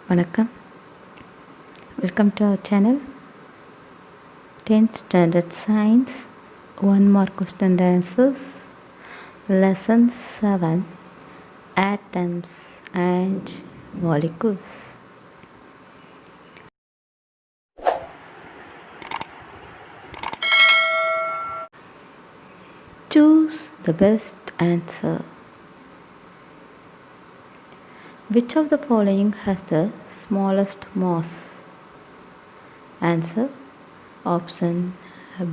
வணக்கம். Welcome to our channel. 10th Standard Science 1 Mark Question and Answers Lesson 7 Atoms and Molecules. Choose the best answer. Which of the following has the smallest mass? Answer option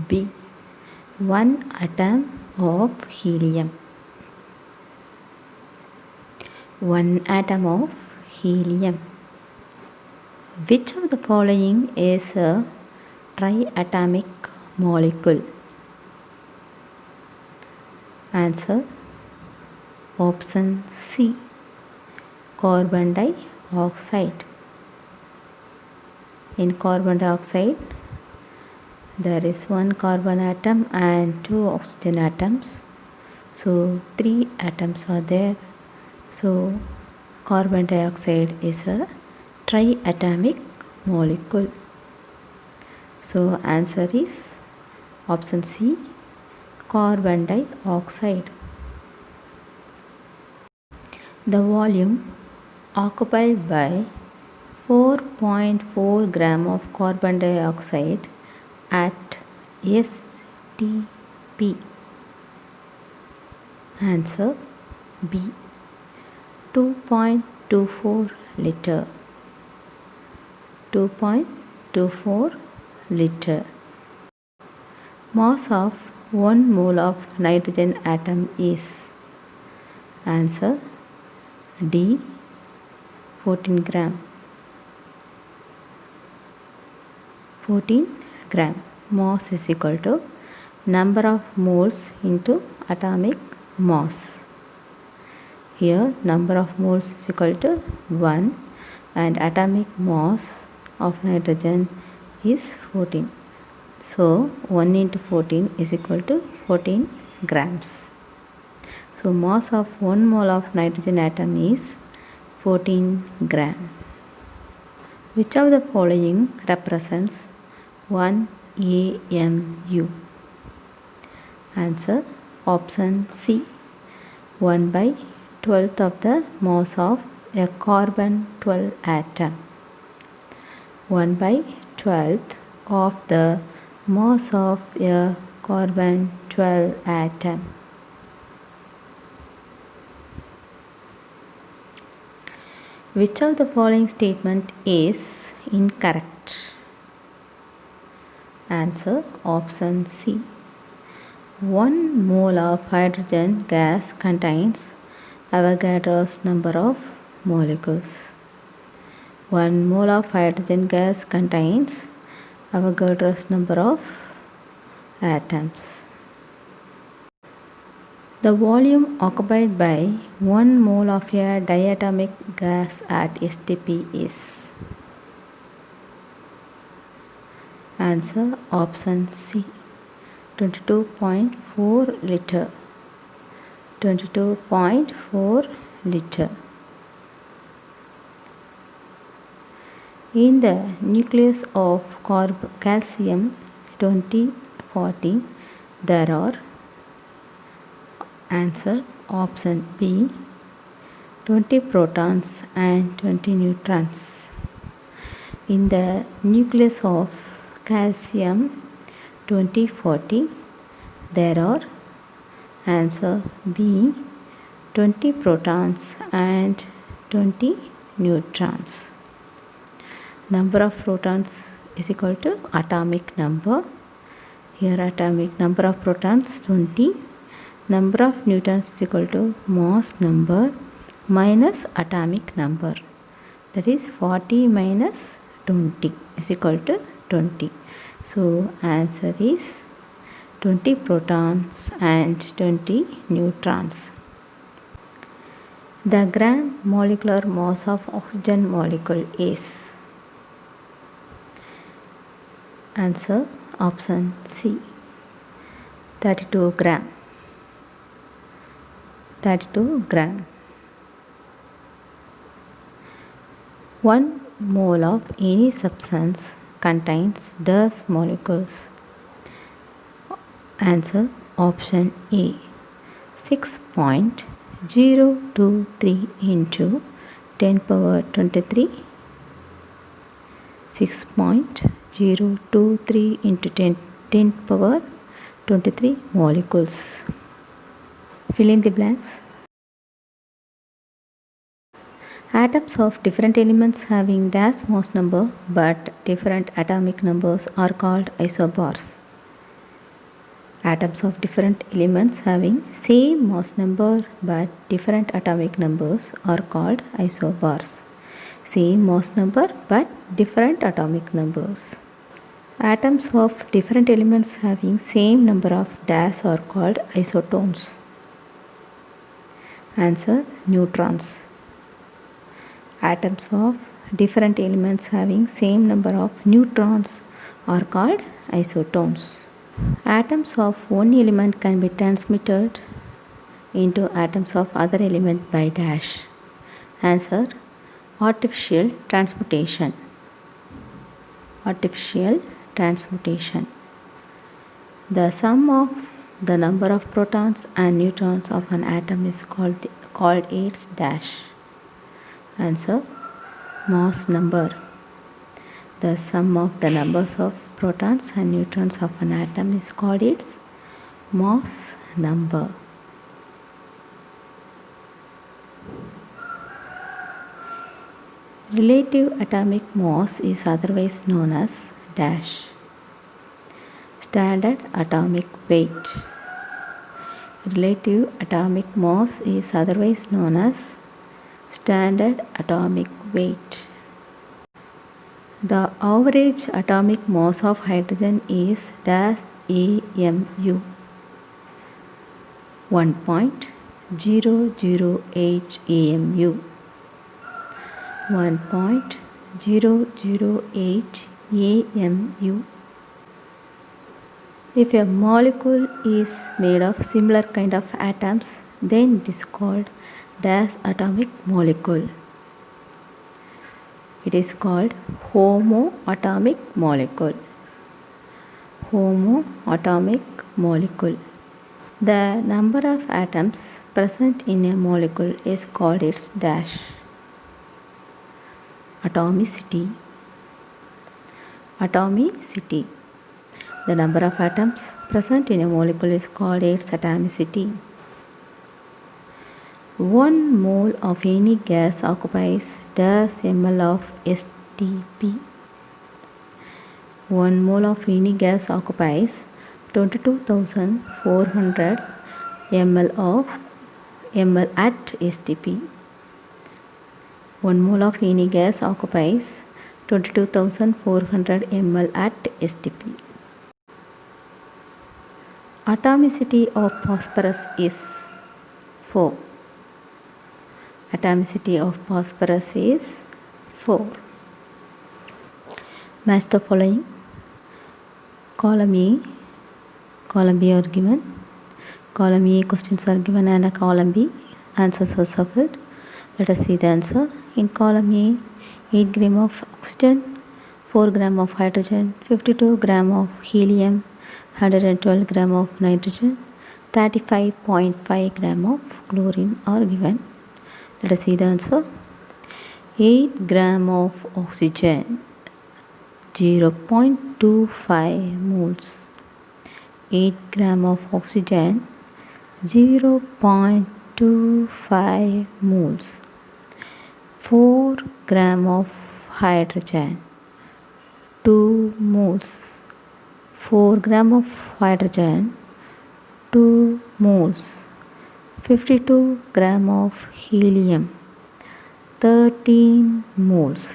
B. 1 atom of helium. 1 atom of helium. Which of the following is a triatomic molecule? Answer option C. Carbon dioxide. In carbon dioxide, there is 1 carbon atom and 2 oxygen atoms. So 3 atoms are there. So carbon dioxide is a triatomic molecule. So answer is option C. Carbon dioxide. The volume occupied by 4.4 gram of carbon dioxide at STP. Answer B. 2.24 liter. 2.24 liter. Mass of 1 mole of nitrogen atom is. Answer D. 14 gram. 14 gram. Mass is equal to number of moles into atomic mass. Here number of moles is equal to 1 and atomic mass of nitrogen is 14. So 1 into 14 is equal to 14 grams. So mass of 1 mole of nitrogen atom is 14 gram. Which of the following represents 1 AMU? Answer option C. 1 by 12th of the mass of a carbon 12 atom. 1 by 12th of the mass of a carbon 12 atom. Which of the following statement is incorrect? Answer option C. 1 mole of hydrogen gas contains Avogadro's number of molecules. 1 mole of hydrogen gas contains Avogadro's number of atoms. The volume occupied by 1 mole of a diatomic gas at STP is. Answer option C. 22.4 liter. 22.4 liter. In the nucleus of calcium 2040 there are. Answer option B. 20 protons and 20 neutrons. In the nucleus of calcium 2040 there are. Answer B. 20 protons and 20 neutrons. Number of protons is equal to atomic number. Here atomic number of protons 20. Number of neutrons is equal to mass number minus atomic number. That is 40 minus 20 is equal to 20. So answer is 20 protons and 20 neutrons. The gram molecular mass of oxygen molecule is. Answer option C. 32 gram. 32 gram. 1 mole of any substance contains these molecules. Answer option A. 6.023 into 10 power 23. 6.023 into 10 power 23 molecules. Fill in the blanks. Atoms of different elements having dash mass number but different atomic numbers are called isobars. Atoms of different elements having same mass number but different atomic numbers are called isobars. Same mass number but different atomic numbers. Atoms of different elements having same number of dash are called isotones. Answer neutrons. Atoms of different elements having same number of neutrons are called isotones. Atoms of one element can be transmitted into atoms of other element by dash. Answer artificial transmutation. Artificial transmutation. The sum of the number of protons and neutrons of an atom is called its dash. Answer mass number. The sum of the numbers of protons and neutrons of an atom is called its mass number. Relative atomic mass is otherwise known as dash. Standard atomic weight. Relative atomic mass is otherwise known as standard atomic weight. The average atomic mass of hydrogen is dash AMU. 1.008 AMU. 1.008 AMU. If a molecule is made of similar kind of atoms, then it is called dash atomic molecule. It is called homoatomic molecule. Homoatomic molecule. The number of atoms present in a molecule is called its dash. Atomicity. Atomicity. The number of atoms present in a molecule is called its atomicity. 1 mole of any gas occupies dash ml of STP. 1 mole of any gas occupies 22,400 ml at STP. 1 mole of any gas occupies 22,400 ml at STP. Atomicity of phosphorus is 4. Atomicity of phosphorus is 4. Match the following. Column A, column B are given. Column A questions are given and column B answers are shuffled. Let us see the answer. In column A, 8 gram of oxygen, 4 gram of hydrogen, 52 gram of helium, 112 gram of nitrogen, 35.5 gram of chlorine are given. Let us see the answer. 8 gram of oxygen, 0.25 moles. 8 gram of oxygen, 0.25 moles. 4 gram of hydrogen, 2 moles. 4 gram of hydrogen, 2 moles. 52 gram of helium, 13 moles.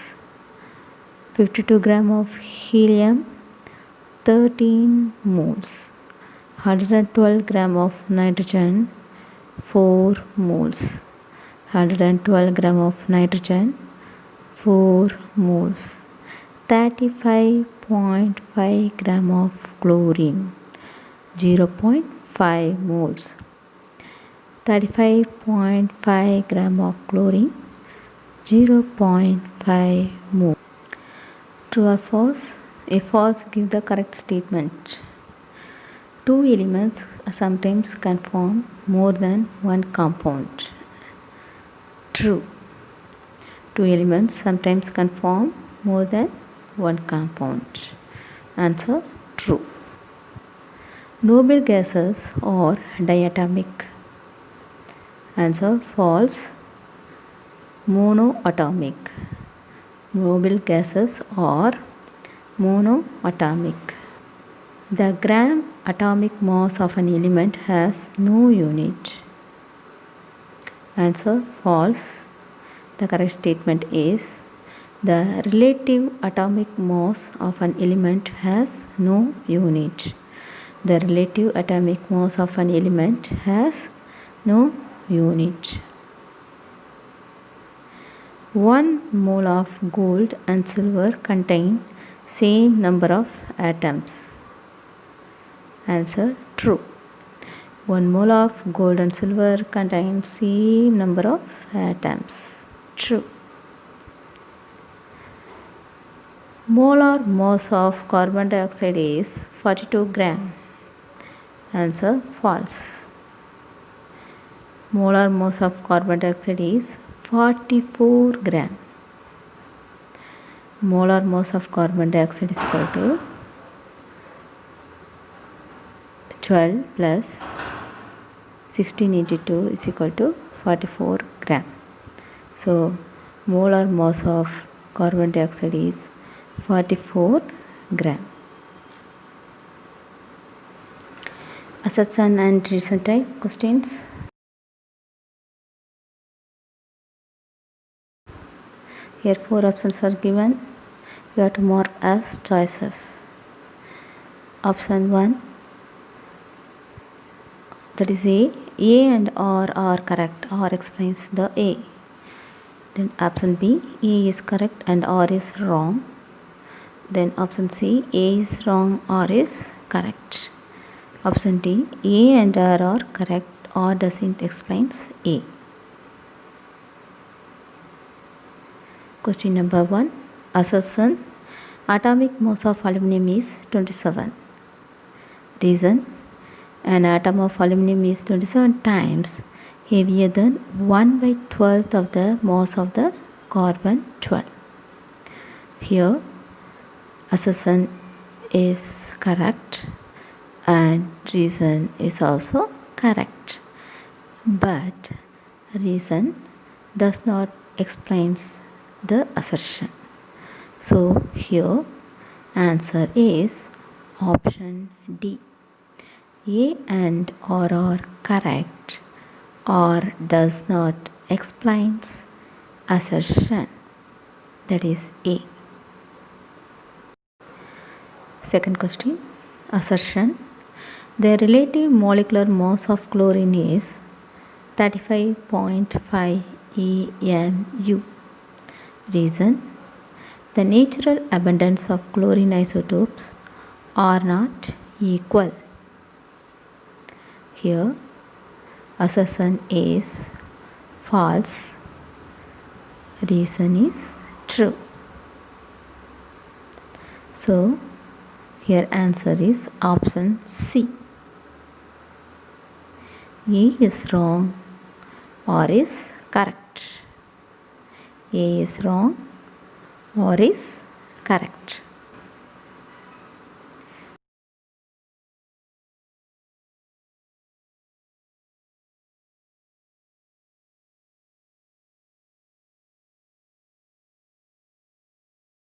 52 gram of helium, 13 moles. 112 gram of nitrogen, 4 moles. 112 gram of nitrogen, 4 moles. 35.5 gram of chlorine, 0.5 moles. 35.5 gram of chlorine, 0.5 mole. True or false? If false, give the correct statement. Two elements sometimes can form more than one compound. True. Two elements sometimes can form more than one compound. Answer true. Noble gases are diatomic. Answer false. Monoatomic. Noble gases are monoatomic. The gram atomic mass of an element has no unit. Answer false. The correct statement is the relative atomic mass of an element has no unit. The relative atomic mass of an element has no unit. 1 mole of gold and silver contain same number of atoms. Answer true. 1 mole of gold and silver contains same number of atoms. True. Molar mass of carbon dioxide is 42 gram. Answer false. Molar mass of carbon dioxide is 44 gram. Molar mass of carbon dioxide is equal to 12 plus 16 into 2 is equal to 44 gram. So molar mass of carbon dioxide is 44 gram. Assertion and reason type questions. Here 4 options are given. You have to mark as choices. Option 1, that is A. A and R are correct. R explains the A. Then option B, A is correct and R is wrong. Then option C, A is wrong, R is correct. Option D, A and R are correct, R doesn't explains A. Question number 1. Assertion. Atomic mass of aluminum is 27. Reason. An atom of aluminum is 27 times heavier than 1/12 of the mass of the carbon 12. Here assertion is correct and reason is also correct, but reason does not explains the assertion. So here answer is option D. A and R are correct. R does not explains assertion. That is A. Second question. Assertion. The relative molecular mass of chlorine is 35.5 EMU. Reason. The natural abundance of chlorine isotopes are not equal. Here assertion is false, reason is true. So here answer is option C. A is wrong, R is correct. A is wrong, R is correct.